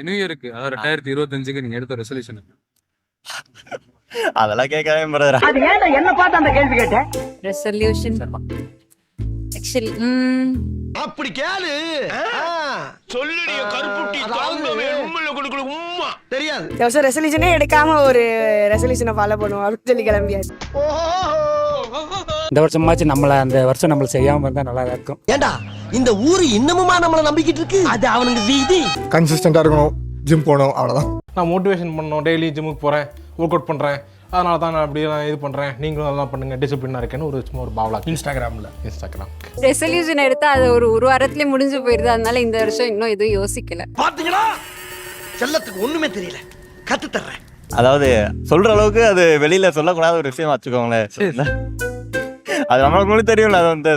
New இயருக்கு அதாவது 2025க்கு நீங்க எடுத்த ரெசல்யூஷன்? அதெல்லாம் கேட்கவே பிரதர். அது ஏன்டா என்ன பார்த்து அந்த கேள்வி கேட்ட? ரெசல்யூஷன் ஆக்சுவலி அப்படி கேளு. சொல்லுடைய கருப்புட்டி தாங்கவே உம்முல குடுக்குற உம்மா தெரியாது. வருஷம் ரெசல்யூஷனே எடுக்காம ஒரு ரெசல்யூஷனை ஃபாலோ பண்ணுவோம் அப்படின்னு சொல்லி கிளம்பியாச்சு. இந்த வருஷமாச்சு அந்த வருஷம் நம்மள செய்யாம இருந்தா நல்லா இருக்கும். ஏண்டா இந்த ஊரு இன்னமுமா நம்மள நம்பிக்கிட்டு இருக்கு? அது அவனுக்கு வீதி. கன்சிஸ்டண்டா இருக்கணும், ஜிம் போகணும், அவ்வளவுதான். நான் மோட்டிவேஷன் பண்ணணும், டெய்லி ஜிம்முக்கு போகிறேன், ஒர்க் அவுட் பண்ணுறேன், அதனால தான் நான் அப்படி நான் இது பண்ணுறேன், நீங்களும் அதெல்லாம் பண்ணுங்கள், டிசிப்ளினாக இருக்கேன்னு ஒரு பாவலா இன்ஸ்டாகிராம். ரெசல்யூஷன் எடுத்தா அது ஒரு வாரத்திலே முடிஞ்சு போயிருது. அதனால இந்த வருஷம் இன்னும் எதுவும் யோசிக்கல. பாத்தீங்களா, செல்லத்துக்கு ஒண்ணுமே தெரியல, கத்து தர்றேன். அதாவது சொல்ற அளவுக்கு அது வெளியில சொல்லக்கூடாத ஒரு விஷயம் வச்சுக்கோங்களேன். அது நம்மளுக்கு தெரியும்ல, அது வந்து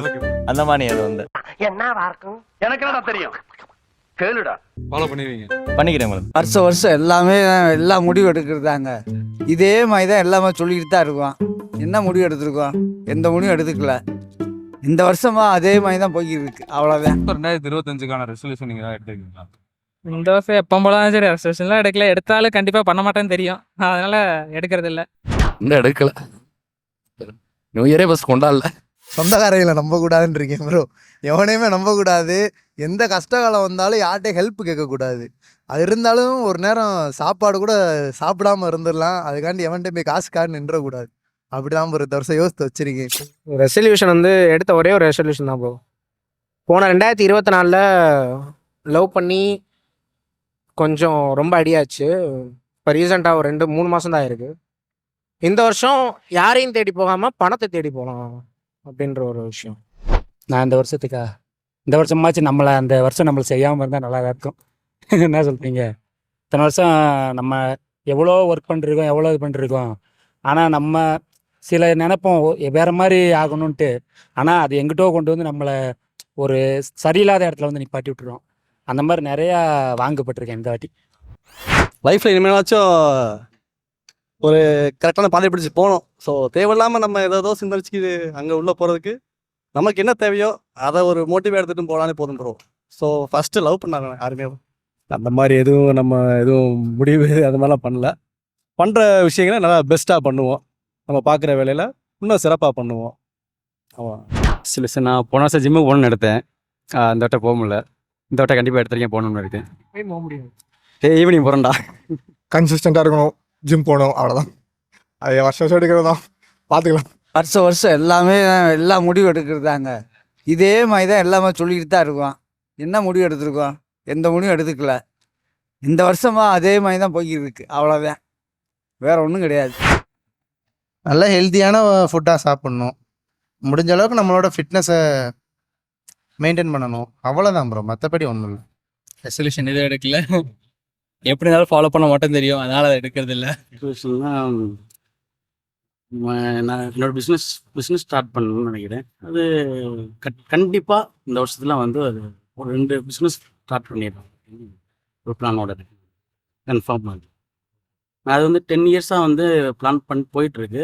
அந்த மாதிரி அது வந்து என்னவா இருக்கும்? எனக்கு என்னடா தெரியும், கேளுடா. ஃபாலோ பண்ணுவீங்க? பண்ணிக்கிறேன் மேடம். வருஷம் எல்லாமே எல்லா முடிவு எடுக்கிறதாங்க. இதே மாதிரி தான் எல்லாமே சொல்லிக்கிட்டு தான் இருக்கோம். என்ன முடிவு எடுத்துருக்கோம்? எந்த முடிவும் எடுத்துக்கல. இந்த வருஷமா அதே மாதிரி தான் போய்கிட்டு இருக்கு, அவ்வளோதான். 2025க்கான ரெசல்யூஷன் நீங்க எடுத்துருக்கீங்களா? இந்த வருஷம் எப்போ போலாம் சரி ரெசல்யூஷன்லாம் எடுக்கல. எடுத்தாலும் கண்டிப்பாக பண்ண மாட்டேன்னு தெரியும், அதனால எடுக்கிறது இல்லை. இன்னும் எடுக்கல. New இயரே bus கொண்டாடல. சொந்தக்காரைகளை நம்பக்கூடாதுன்னு இருக்கேன் ப்ரோ. எவனையுமே நம்பக்கூடாது. எந்த கஷ்டகாலம் வந்தாலும் யார்கிட்டையும் ஹெல்ப் கேட்கக்கூடாது. அது இருந்தாலும் ஒரு நேரம் சாப்பாடு கூட சாப்பிடாம இருந்துடலாம். அதுக்காண்டி எவன்கிட்ட போய் காசுக்காரன்னு நின்றக்கூடாது. அப்படிதான் ஒரு வருஷம் யோசித்து வச்சிருக்கேன். ரெசல்யூஷன் எடுத்த ஒரே ஒரு ரெசல்யூஷன் தான் ப்ரோ. போன 2024 லவ் பண்ணி கொஞ்சம் ரொம்ப அடியாச்சு. இப்போ ரீசெண்டாக ஒரு 2-3 மாதம் தான் இருக்குது. இந்த வருஷம் யாரையும் தேடி போகாமல் பணத்தை தேடி போகலாம் அப்படின்ற ஒரு விஷயம். நான் இந்த வருஷமாச்சு அந்த வருஷம் நம்மள செய்யாம இருந்தா நல்லா இருக்கும். என்ன சொல்றீங்க? இத்தனை வருஷம் நம்ம எவ்வளோ ஒர்க் பண்ணிருக்கோம், எவ்வளோ இது பண்ணிருக்கோம். ஆனால் நம்ம சில நினைப்போம் வேற மாதிரி ஆகணும்ன்ட்டு. ஆனால் அது எங்கிட்டோ கொண்டு வந்து நம்மளை ஒரு சரியில்லாத இடத்துல வந்து நிப்பாட்டி விட்டுருவோம். அந்த மாதிரி நிறையா வாங்கப்பட்டிருக்கேன் இந்த வாட்டி. லைஃப்ல இனிமேலாச்சும் ஒரு கரெக்டான பாதை பிடிச்சி போகணும். ஸோ தேவையில்லாமல் நம்ம ஏதோ சிந்தரிச்சு அங்கே உள்ளே போகிறதுக்கு நமக்கு என்ன தேவையோ அதை ஒரு மோட்டிவேட் எடுத்துகிட்டு போகலான்னு போதும் ப்ரோ. ஸோ ஃபஸ்ட்டு லவ் பண்ணாங்க யாருமே. அந்த மாதிரி எதுவும் முடிவு அது மாதிரிலாம் பண்ணல. பண்ணுற விஷயங்களை நல்லா பெஸ்ட்டாக பண்ணுவோம். நம்ம பார்க்குற வேலையில் இன்னும் சிறப்பாக பண்ணுவோம். ஆமாம். சில நான் போன வருஷம் ஜிம்முக்கு போகணுன்னு எடுத்தேன். இந்த வட்டம் போக முடியல. இந்த வட்டம் கண்டிப்பாக எடுத்துருக்கேன், போகணுன்னு இருக்கேன். போக முடியும். ஈவினிங் போகிறேன்டா. கன்சிஸ்டண்டா இருக்கணும், ஜிம் போகணும், அவ்வளோதான். அது வருஷம் எடுக்கிறதா பார்த்துக்கலாம். வருஷம் எல்லாமே எல்லா முடிவு எடுக்கிறதாங்க. இதே மாதிரி தான் எல்லாமே சொல்லிக்கிட்டு தான் இருக்கோம். என்ன முடிவு எடுத்துருக்கோம்? எந்த முடிவும் எடுத்துக்கல. இந்த வருஷமா அதே மாதிரி தான் போய்கிட்டு இருக்கு, அவ்வளோதான். வேற ஒன்றும் கிடையாது. நல்ல ஹெல்த்தியான ஃபுட்டாக சாப்பிட்ணும். முடிஞ்ச அளவுக்கு நம்மளோட ஃபிட்னஸை மெயின்டைன் பண்ணணும், அவ்வளோதான் ப்ரோ. மற்றபடி ஒன்றும் இல்லை. ரெசல்யூஷன் எதுவும் எடுக்கல. எப்படி இருந்தாலும் ஃபாலோ பண்ண மட்டும் தெரியும், அதனால அதை எடுக்கிறது இல்லை. நான் என்னோட பிஸ்னஸ் ஸ்டார்ட் பண்ணணும்னு நினைக்கிறேன். அது கண்டிப்பாக இந்த வருஷத்துல வந்து அது ஒரு 2 பிஸ்னஸ் ஸ்டார்ட் பண்ணிடுறேன் ஒரு பிளானோட இருக்கு. கன்ஃபார்ம் அது அது வந்து 10 இயர்ஸாக வந்து பிளான் பண்ணி போயிட்டுருக்கு.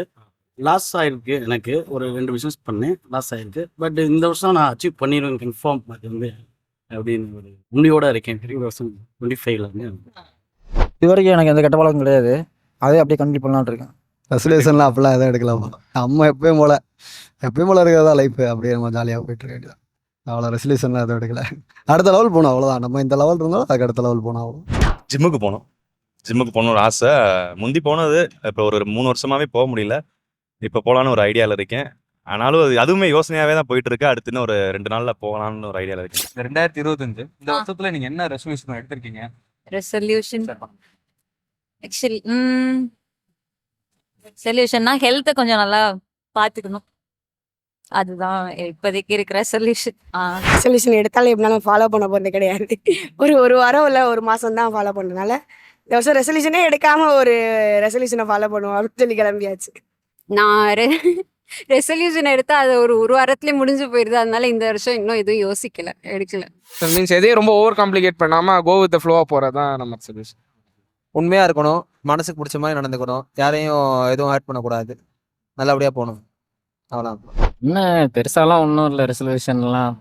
லாஸ் ஆகிருக்கு. எனக்கு ஒரு 2 பிஸ்னஸ் பண்ணேன், லாஸ் ஆகிருக்கு. பட் இந்த வருஷம் நான் அச்சீவ் பண்ணிடுவேன் கன்ஃபார்ம். அது வந்து அப்படின்னு ஒரு உண்மையோடு இருக்கேன். 2025 இது வரைக்கும் எனக்கு எந்த கெட்ட பழக்கம் கிடையாது. அதே அப்படியே கண்டிப்பாக பண்ணலான்னு இருக்கேன். ரெசல்யூஷன்லாம் அப்பெல்லாம் எதுவும் எடுக்கலாமா? நம்ம எப்பயும் போல இருக்கிறதா லைஃப். அப்படியே நம்ம ஜாலியாக போயிட்டு இருக்க வேண்டியதான். அவ்வளோ ரெசல்யூஷன்லாம் எதுவும் எடுக்கல. அடுத்த லெவல் போகணும், அவ்வளோதான். நம்ம இந்த லெவல் இருந்தாலும் அதுக்கு அடுத்த லெவல் போனோம், அவ்வளோ. ஜிம்முக்கு போகணும் ஒரு ஆசை. முந்தி போனது, இப்போ ஒரு 3 வருஷமாவே போக முடியல. இப்போ போகலான்னு ஒரு ஐடியாவில் இருக்கேன். ஆனாலும் அதுவுமே யோசனையாகவே தான் போயிட்டு இருக்கு. அடுத்து இன்னும் ஒரு 2 நாளில் போகலான்னு ஒரு ஐடியாவில் இருக்கேன். 2025 இந்த வருஷத்துல நீங்க என்ன ரெசல்யூஷன் எடுத்திருக்கீங்க? ரெசல்யூஷன் ஆக்சுவலி சொல்யூஷன்னா ஹெல்த்தை கொஞ்சம் நல்லா பார்த்துக்கணும். அதுதான் இப்போதைக்கு இருக்கிற சொல்யூஷன். ரெசல்யூஷன் எடுத்தாலும் எப்படினாலும் ஃபாலோ பண்ண போகிறது கிடையாது. ஒரு வாரம் இல்லை ஒரு மாதம் தான் ஃபாலோ பண்ணுறதுனால இந்த வருஷம் ரெசல்யூஷனே எடுக்காம ஒரு ரெசல்யூஷனை ஃபாலோ பண்ணுவோம் அப்படின்னு சொல்லி கிளம்பியாச்சு. நான் ரெசல்யூஷன் எடுத்தா அது ஒரு வாரத்திலே முடிஞ்சு போயிருது. அதனால இந்த வருஷம் இன்னும் எதுவும் யோசிக்கல, எடுக்கல. மீன்ஸ் எதையும் ரொம்ப ஓவர் காம்ப்ளிகேட் பண்ணாமல் கோ வித் ஃப்ளோவாக போகிறது தான் நம்ம ரெசல்யூஷன். உண்மையாக இருக்கணும், மனசுக்கு பிடிச்ச மாதிரி நடந்துக்கணும், யாரையும் எதுவும் ஹர்ட் பண்ணக்கூடாது, நல்லபடியாக போகணும், அவ்வளோதான். இன்னும் பெருசாலாம் ஒன்றும் இல்லை. ரெசல்யூஷன்லாம்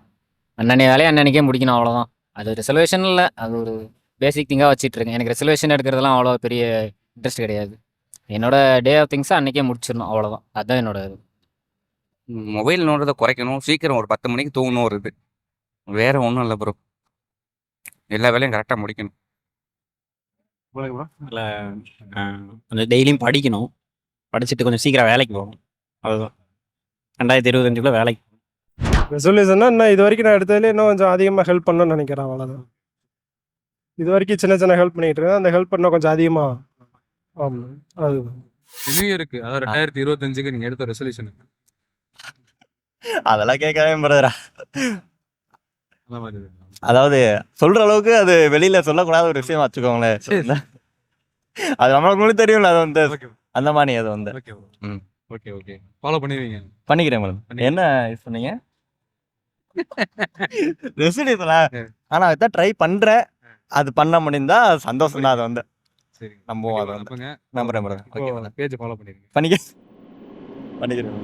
அன்னன்னைய வேலையை அன்னன்னைக்கே முடிக்கணும், அவ்வளோதான். அது ரெசல்யூஷன் இல்லை, அது ஒரு பேசிக் திங்காக வச்சுட்டு இருக்கேன். எனக்கு ரெசல்யூஷன் எடுக்கிறதுலாம் அவ்வளோ பெரிய இன்ட்ரெஸ்ட் கிடையாது. என்னோட டே ஆஃப் திங்ஸை அன்றைக்கே முடிச்சிடணும், அவ்வளோதான். அதுதான் என்னோட இது. மொபைல் நோடுறதை குறைக்கணும், சீக்கிரம் ஒரு 10 மணிக்கு தூங்கணும் ஒரு இது. வேற ஒன்றும் இல்லை ப்ரோ, எல்லா வேலையும் கரெக்டாக முடிக்கணும். கொஞ்சம் டெய்லியும் படிக்கணும், படிச்சுட்டு கொஞ்சம் சீக்கிரம் வேலைக்கு போகணும், அதுதான் 2025 வேலைக்கு. ரெசல்யூஷன்னா இன்னும் இது வரைக்கும் நான் எடுத்ததுலேயே இன்னும் கொஞ்சம் அதிகமாக ஹெல்ப் பண்ணணும்னு நினைக்கிறேன், அவ்வளோதான். இது வரைக்கும் சின்ன சின்ன ஹெல்ப் பண்ணிட்டு இருக்கேன், அந்த ஹெல்ப் பண்ண கொஞ்சம் அதிகமாக. ஆமாம், அது நியூ இயருக்கு அதாவது 2025க்கு நீங்க எடுத்த ரெசல்யூஷன் அதெல்லாம் கேட்கவே பிரதரா. அந்த மாதிரி அதாவது சொல்ற அளவுக்கு அது வெளியில சொல்லக்கூடாத ஒரு விஷயம் வச்சுக்கோங்களேன். அது நம்மளுக்கு தெரியும்ல, அது வந்து அந்த மாதிரி அது வந்து ஓகே ஓகே ஓகே ஃபாலோ பண்ணிடுவீங்க. பண்ணிக்கிறேன் மேடம். என்ன யூஸ் பண்ணீங்க? ரெசிடியூஸ்ல ஆனா அதான் ட்ரை பண்றேன். அது பண்ண முடிந்தா சந்தோஷம் தான். அது வந்து சரி நம்புவோம், அதை வந்து நம்புங்க. நம்புறேன் மேடம். பேஜ் ஃபாலோ பண்ணிருங்க. பண்ணிக்கிறேன்.